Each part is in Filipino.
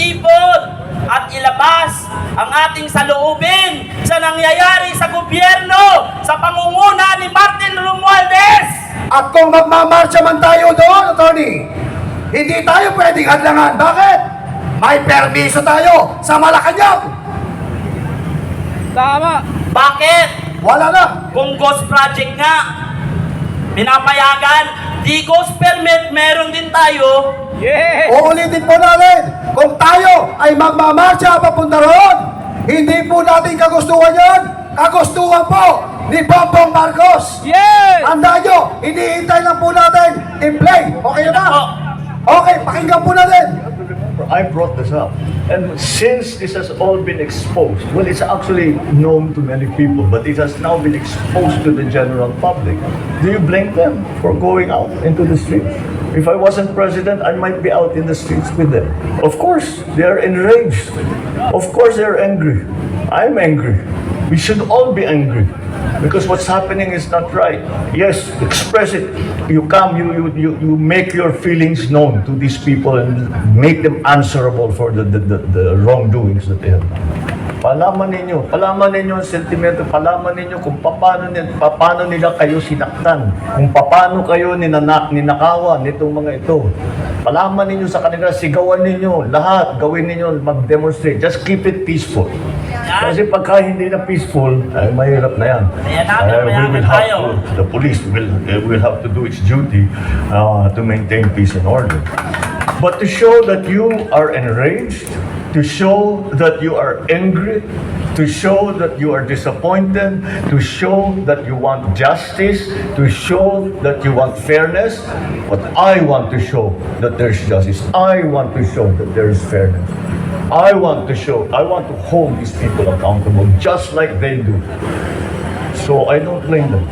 mag-ipon at ilabas ang ating saloobin sa nangyayari sa gobyerno sa pangunguna ni Martin Romualdez. At kung magmamarcha man tayo doon, attorney, hindi tayo pwedeng hadlangan. Bakit? May permiso tayo sa Malacanang. Tama. Bakit? Wala na. Kung ghost project nga, pinapayagan, di ghost permit, meron din tayo. Yes. Uulitin po natin, kung tayo ay magmamarcha papunta roon, hindi po natin kagustuhan yan. Kagustuhan po ni Bongbong Marcos. Yes. Tandaan nyo, hinihintay lang po natin in play. Okay na ba? Okay, pakinggan po natin. I brought this up. And since this has all been exposed, well, it's actually known to many people, but it has now been exposed to the general public. Do you blame them for going out into the streets? If I wasn't president, I might be out in the streets with them. Of course, they are enraged. Of course, they're angry. I'm angry. We should all be angry because what's happening is not right. Yes, express it. You come, you make your feelings known to these people and make them answerable for the wrongdoings that they have done. Palaman ninyo ang sentimento, palaman ninyo kung paano nila kayo sinaktan, kung paano kayo ninakawan nitong mga ito. Palaman ninyo sa kanila, sigawan ninyo, lahat, gawin ninyo, mag-demonstrate. Just keep it peaceful. Kasi pagka hindi na peaceful, ay mahirap na yan. The police will have to do its duty to maintain peace and order. But to show that you are enraged, to show that you are angry, to show that you are disappointed, to show that you want justice, to show that you want fairness. But I want to show that there's justice. I want to show that there is fairness. I want to hold these people accountable just like they do. So I don't blame them.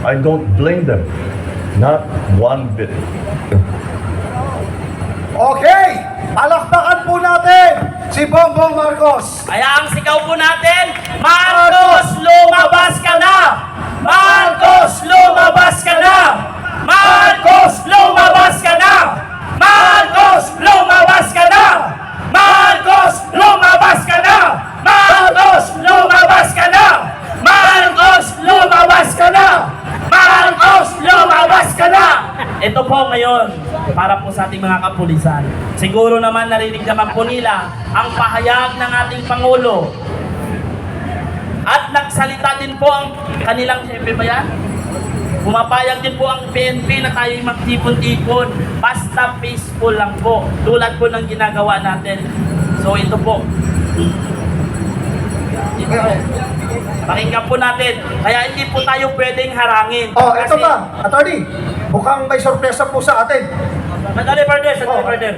I don't blame them. Not one bit. Okay, palakpakan po natin si Bongbong Marcos. Kaya ang sigaw po natin, Marcos, lumabas ka na! Marcos, lumabas ka na! Marcos, lumabas ka na! Marcos, lumabas ka na! Marcos, lumabas ka na! Marcos, lumabas ka na! Marcos, lumabas ka na! Marcos, lumabas ka na! Ito po ngayon, para po sa ating mga kapulisan. Siguro naman narinig naman po nila ang pahayag ng ating Pangulo. At nagsalita din po ang kanilang hepe ba yan? Pumapayag din po ang PNP na tayo'y magtipon-tipon. Basta peaceful lang po. Tulad po ng ginagawa natin. So ito po. Pakinggan po natin. Kaya hindi po tayo pwedeng harangin. Oh, ito pa, attorney. Mukhang may sorpresa po sa atin. Sandali, partner.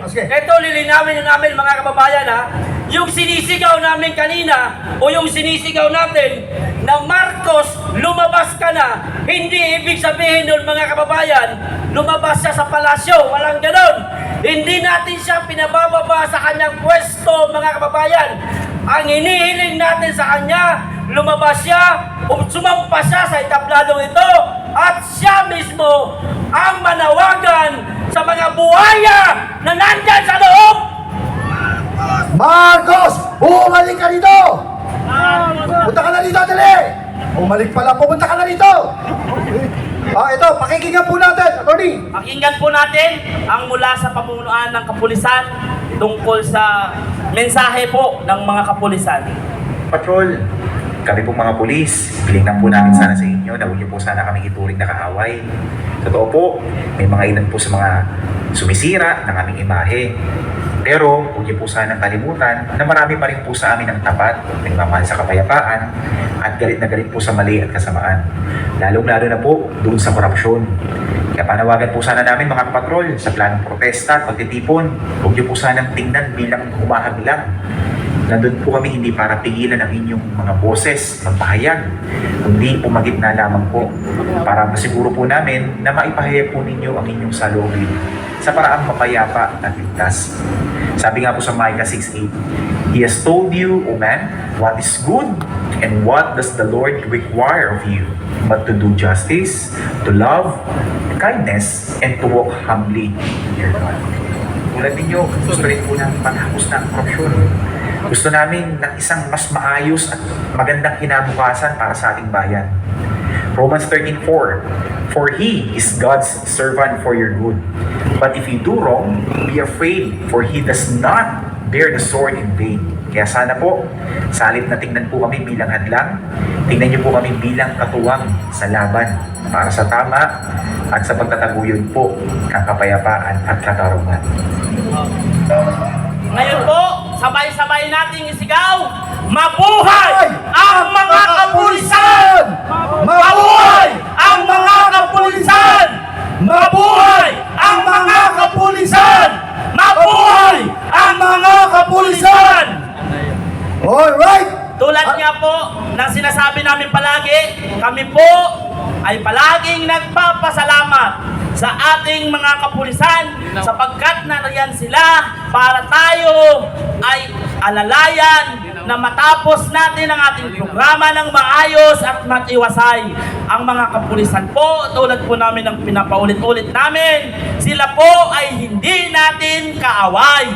Sige. Ito, lilinawin namin mga kababayan ha. Yung sinisigaw namin kanina o yung sinisigaw natin na Marcos, lumabas ka na. Hindi ibig sabihin nun mga kababayan, lumabas siya sa palasyo. Walang ganon. Hindi natin siya pinabababa sa kanyang pwesto mga kababayan. Ang hinihiling natin sa kanya, lumabas siya, sumampa siya sa etabladong ito at siya mismo ang manawagan sa mga buhaya na nandyan sa loob. Marcos, bumalik ka dito! Punta ka na dito, dali! Bumalik pala, pupunta ka na dito! Ito, pakikinggan po natin, attorney. Pakinggan po natin ang mula sa pamunuan ng kapulisan tungkol sa mensahe po ng mga kapulisan. Patrol, kami pong mga pulis, piling lang po namin sana sa inyo na huwag niyo po sana kami ituring na kaaway. Totoo po, may mga ilan po sa mga sumisira ng aming imahe. Pero huwag niyo po sana kalimutan na marami pa rin po sa amin ang tapat, nagmamahal sa kapayapaan, at galit na galit po sa mali at kasamaan. Lalong-lalo na po doon sa korupsyon. Kaya panawagan po sana namin mga kapatrol sa planong protesta at pagtitipon, huwag niyo po sanang tingnan bilang humahaglang. Nandun po kami hindi para pigilan ang inyong mga boses, magpahayag, kundi pumagitna lamang po para masiguro po namin na maipahayag po ninyo ang inyong salubin sa paraang mapayapa at ligtas. Sabi nga po sa Micah 6:8, He has told you, O man, what is good and what does the Lord require of you, but to do justice, to love, kindness, and to walk humbly near God. Tulad ninyo, gusto rin po namin matapos na ang korupsyon. Gusto namin ng isang mas maayos at magandang kinabukasan para sa ating bayan. Romans 13:4, "For He is God's servant for your good. But if you do wrong, be afraid, for He does not bear the sword in vain." Kaya sana po, sa halip na tingnan po kami bilang hadlang, tingnan niyo po kami bilang katuwang sa laban para sa tama at sa pagtataguyod po ng kapayapaan at katarungan. Ngayon po, sabay-sabay nating isigaw, mabuhay ang mga kapulisan! Mabuhay ang mga kapulisan! Mabuhay ang mga kapulisan! Mabuhay ang mga kapulisan! Alright! Tulad nga po ng sinasabi namin palagi, kami po ay palaging nagpapasalamat sa ating mga kapulisan sapagkat nariyan sila para tayo ay alalayan na matapos natin ang ating programa ng maayos at matiwasay. Ang mga kapulisan po, tulad po namin ng pinapaulit-ulit namin, sila po ay hindi natin kaaway.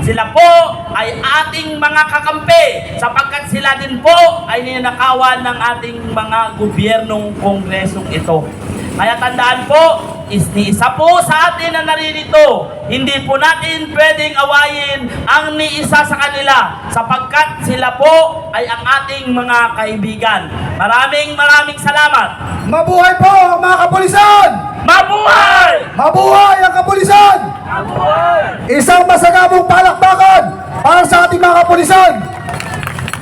Sila po ay ating mga kakampi sapagkat sila din po ay ninakawan ng ating mga gobyernong kongresong ito. Kaya tandaan po, isa po sa atin na naririto, hindi po natin pwedeng awayin ang ni isa sa kanila sapagkat sila po ay ang ating mga kaibigan. Maraming salamat. Mabuhay po ang mga kapulisan! Mabuhay! Mabuhay ang kapulisan! Isang masagabong palakpakan para sa ating mga kapulisan!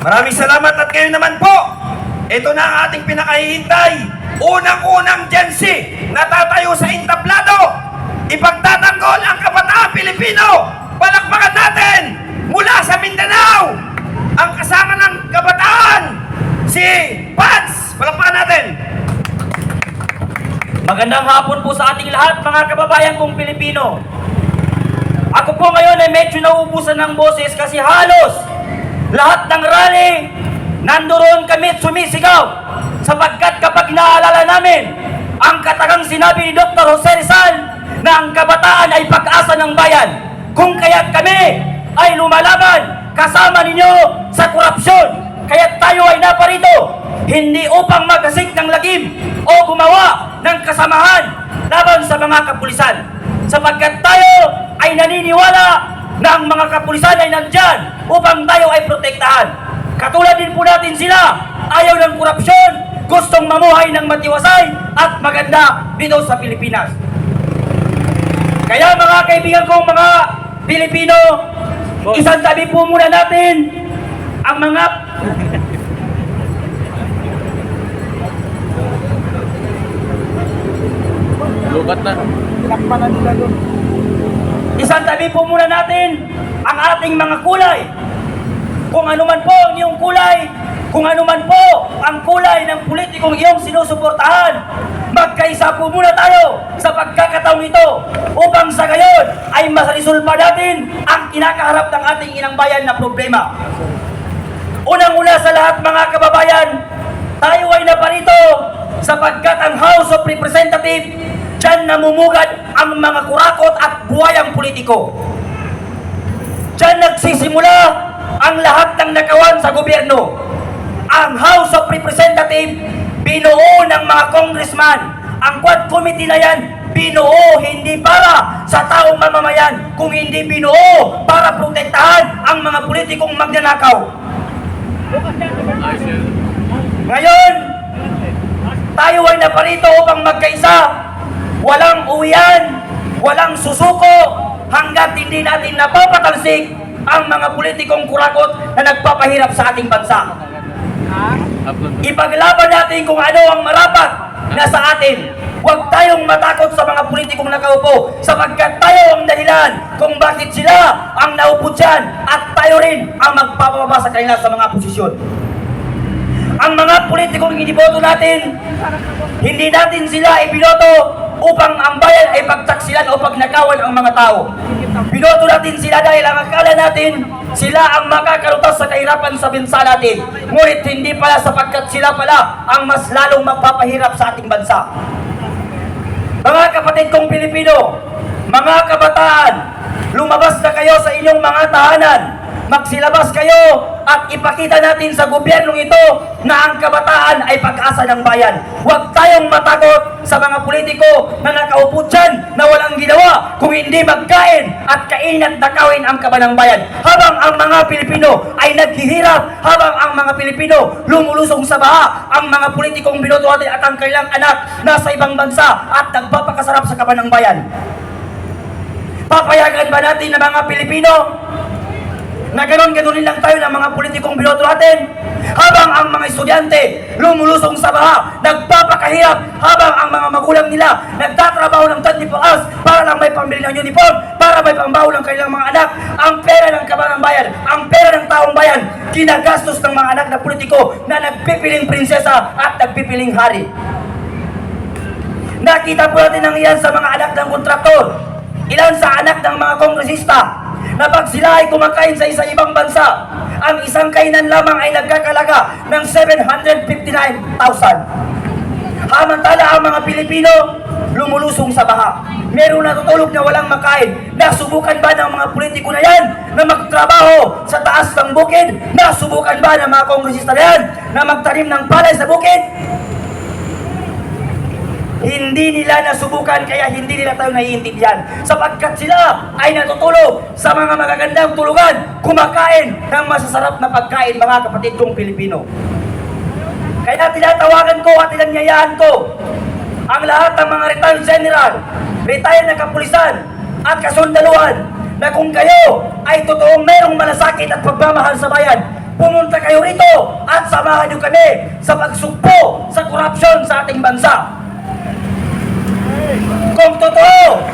Maraming salamat at kayo naman po. Ito na ang ating pinakahihintay. Unang-unang Gen Z na tatayo sa entablado. Ipagtatanggol ang kabataan Pilipino. Palakpakan natin mula sa Mindanao. Ang kasama ng kabataan, si Pats. Palakpakan natin. Magandang hapon po sa ating lahat, mga kababayan kong Pilipino. Ako po ngayon ay medyo nauubusan ng boses kasi halos lahat ng rally, nandoon kami sumisigaw. Sapagkat kapag naalala namin ang katagang sinabi ni Dr. Jose Rizal na ang kabataan ay pag-asa ng bayan, kung kaya't kami ay lumalaban kasama ninyo sa korupsyon, kaya't tayo ay naparito hindi upang magasik ng lagim o gumawa ng kasamahan laban sa mga kapulisan, sapagkat tayo ay naniniwala na ang mga kapulisan ay nandyan upang tayo ay protektahan. Katulad din po natin sila, ayaw ng korupsyon, gustong mamuhay ng matiwasay at maganda dito sa Pilipinas. Kaya mga kaibigan kong mga Pilipino, isang tabi po muna natin ang mga isang tabi po muna natin ang ating mga kulay. Kung ano man po ang iyong kulay, kung ano man po ang kulay ng politikong iyong sinusuportahan, magkaisa po muna tayo sa pagkakataong ito upang sa gayon ay masarisolba natin ang kinakaharap ng ating inang bayan na problema. Unang-una sa lahat mga kababayan, tayo ay naparito sapagkat ang House of Representatives, dyan namumugad ang mga kurakot at buwayang politiko. Dyan nagsisimula ang lahat ng nakawan sa gobyerno. Ang House of Representatives, binuo ng mga congressman. Ang Quad Committee na yan, binuo hindi para sa taong mamamayan, kung hindi binuo para protektahan ang mga politikong magnanakaw. Ngayon, tayo ay naparito upang magkaisa. Walang uwian, walang susuko, hanggat hindi natin napapatalsik ang mga politikong kurakot na nagpapahirap sa ating bansa. Ipaglaban natin kung ano ang marapat na sa atin. Huwag tayong matakot sa mga politikong nakaupo sapagkat tayo ang dahilan kung bakit sila ang naupo dyan at tayo rin ang magpapababa sa kanila sa mga posisyon. Ang mga politikong iniboto natin, hindi natin sila ibinoto upang ang bayan ay pagtaksilan o pagnakawan ang mga tao. Binoto natin sila dahil ang akala natin sila ang makakalutas sa kahirapan sa bansa natin. Ngunit hindi pala sapagkat sila pala ang mas lalong magpapahirap sa ating bansa. Mga kapatid kong Pilipino, mga kabataan, lumabas na kayo sa inyong mga tahanan. Magsilabas kayo at ipakita natin sa gobyernong ito na ang kabataan ay pag-asa ng bayan. Huwag tayong matakot sa mga politiko na nakaupo dyan na walang ginawa kung hindi magkain at kain at nakawin ang kaban ng bayan. Habang ang mga Pilipino ay naghihirap, habang ang mga Pilipino lumulusong sa baha, ang mga politikong binoto natin at ang kanilang anak nasa ibang bansa at nagpapakasarap sa kaban ng bayan. Papayagan ba natin na mga Pilipino na ganon-ganonin lang tayo ng mga politikong binoto natin? Habang ang mga estudyante lumulusong sa baha, nagpapakahirap, habang ang mga magulang nila nagtatrabaho ng 24 hours para lang may pambili ng uniform, para may pambaho ng kanilang mga anak, ang pera ng kaban ng bayan, ang pera ng taong bayan, ginagastos ng mga anak na politiko na nagpipiling prinsesa at nagpipiling hari. Nakita po natin ang iyan sa mga anak ng kontraktor, ilan sa anak ng mga kongresista, na pag sila ay kumakain sa ibang bansa, ang isang kainan lamang ay nagkakalaga ng 759,000. Samantala ang mga Pilipino lumulusong sa baha. Meron natutulog na walang makain. Nasubukan ba ng mga politiko na yan na magtrabaho sa taas ng bukid? Nasubukan ba ng mga kongresista na yan na magtanim ng palay sa bukid? Hindi nila nasubukan, kaya hindi nila tayo naiintindihan. Sapagkat sila ay natutulog sa mga magagandang tulugan, kumakain ng masasarap na pagkain, mga kapatid kong Pilipino. Kaya tinatawagan ko at tinanyayahan ko ang lahat ng mga retired general, retired na kapulisan at kasundaluhan na kung kayo ay totoong mayroong malasakit at pagmamahal sa bayan, pumunta kayo rito at samahan niyo kami sa pagsugpo sa korupsyon sa ating bansa. Kung totoo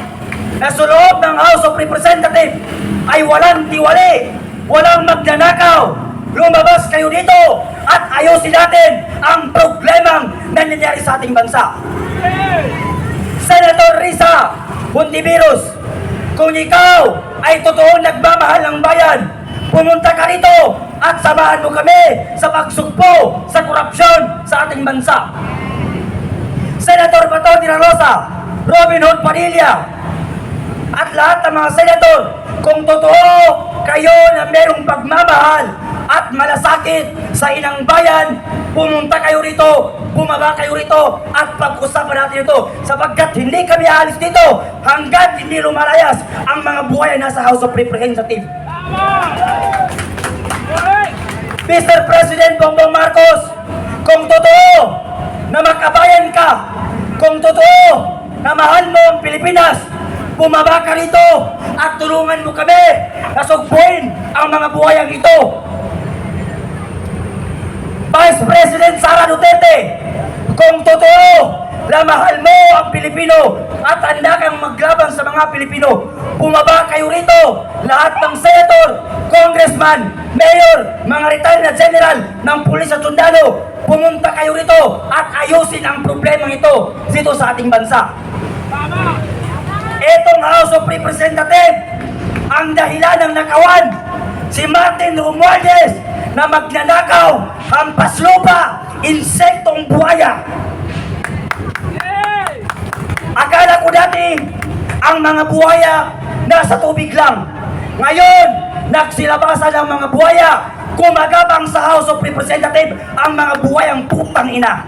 na sa loob ng House of Representatives ay walang tiwali, walang magnanakaw, lumabas kayo dito at ayusin natin ang problemang nangyayari sa ating bansa. Senator Risa Hontiveros, kung ikaw ay totoong nagmamahal ng bayan, pumunta ka rito at samahan mo kami sa pagsugpo sa korupsyon sa ating bansa. Senator Bato de la Rosa, Robin Hood Padilla, at lahat ng mga senator, kung totoo kayo na merong pagmamahal at malasakit sa inang bayan, pumunta kayo rito, bumaba kayo rito, at pag-usapan natin ito, sapagkat hindi kami aalis dito hanggat hindi lumalayas ang mga buhay na nasa House of Representatives. Mr. President Bongbong Marcos, kung totoo na makabayan ka, kung totoo na mahal mo ang Pilipinas, bumaba ka rito at tulungan mo kami na sugpuin ang mga buhayang ito. Vice President Sara Duterte, kung totoo na mahal mo ang Pilipino at handa kang maglaban sa mga Pilipino, bumaba kayo rito, lahat ng senator, congressman, mayor, mga retired na general ng pulis at sundalo, pumunta kayo rito at ayusin ang problemang ito dito sa ating bansa. Itong House of Representatives, ang dahilan ng nakawan si Martin Romualdez na magnanakaw, hampas lupa, insektong buhaya. Akala ko dati ang mga buhaya nasa tubig lang. Ngayon, nagsilabasan ang mga buhaya, gumagabang sa House of Representatives ang mga buhayang putang ina.